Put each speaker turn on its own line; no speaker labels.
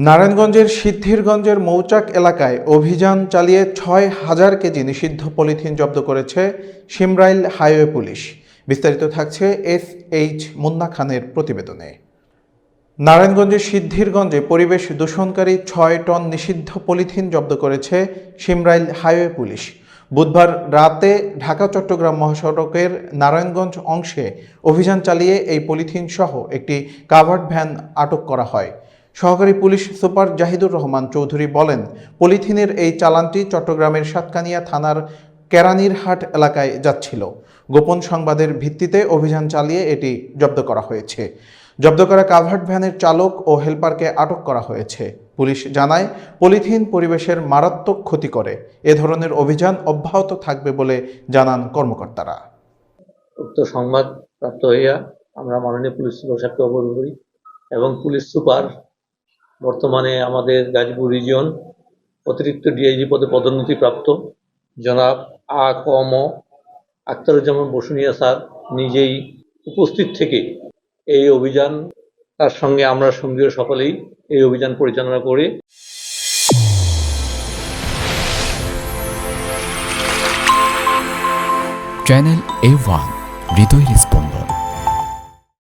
নারায়ণগঞ্জের সিদ্ধিরগঞ্জের মৌচাক এলাকায় অভিযান চালিয়ে ৬,০০০ কেজি নিষিদ্ধ পলিথিন জব্দ করেছে শিমরাইল হাইওয়ে পুলিশ। বিস্তারিত থাকছে SH মুন্না খানের প্রতিবেদনে। নারায়ণগঞ্জের সিদ্ধিরগঞ্জে পরিবেশ দূষণকারী ৬ টন নিষিদ্ধ পলিথিন জব্দ করেছে শিমরাইল হাইওয়ে পুলিশ। বুধবার রাতে ঢাকা চট্টগ্রাম মহাসড়কের নারায়ণগঞ্জ অংশে অভিযান চালিয়ে এই পলিথিন সহ একটি কাভার্ড ভ্যান আটক করা হয়। সহকারী পুলিশ সুপার জাহিদুর রহমান চৌধুরী বলেন, পলিথিনের এই চালানটি চট্টগ্রামের সাতকানিয়া থানার কেরানীরহাট এলাকায় যাচ্ছিল। গোপন সংবাদের ভিত্তিতে অভিযান চালিয়ে এটি জব্দ করা হয়েছে। জব্দ করা কাভার্ড ভ্যানের চালক ও হেলপারকে আটক করা হয়েছে। পুলিশ জানায়, পলিথিন পরিবেশের মারাত্মক ক্ষতি করে। এ ধরনের অভিযান অব্যাহত থাকবে বলে জানান কর্মকর্তারা।
উক্ত সংবাদ প্রাপ্ত হইয়া আমরা মাননীয় পুলিশ সুপার সাহেবকে অবগত করি এবং পুলিশ সুপার বর্তমানে আমাদের গাজীপুর রিজিয়ন অতিরিক্ত ডিআইজি পদে পদোন্নতিপ্রাপ্ত জনাব আ.ক.ম. আখতারুজ্জামান বসুনিয়া স্যার নিজেই উপস্থিত থেকে এই অভিযান, তার সঙ্গে আমরা সঙ্গীয় সকলেই এই অভিযান পরিচালনা করে
চ্যানেল A1 হৃদয় রেসপন্স।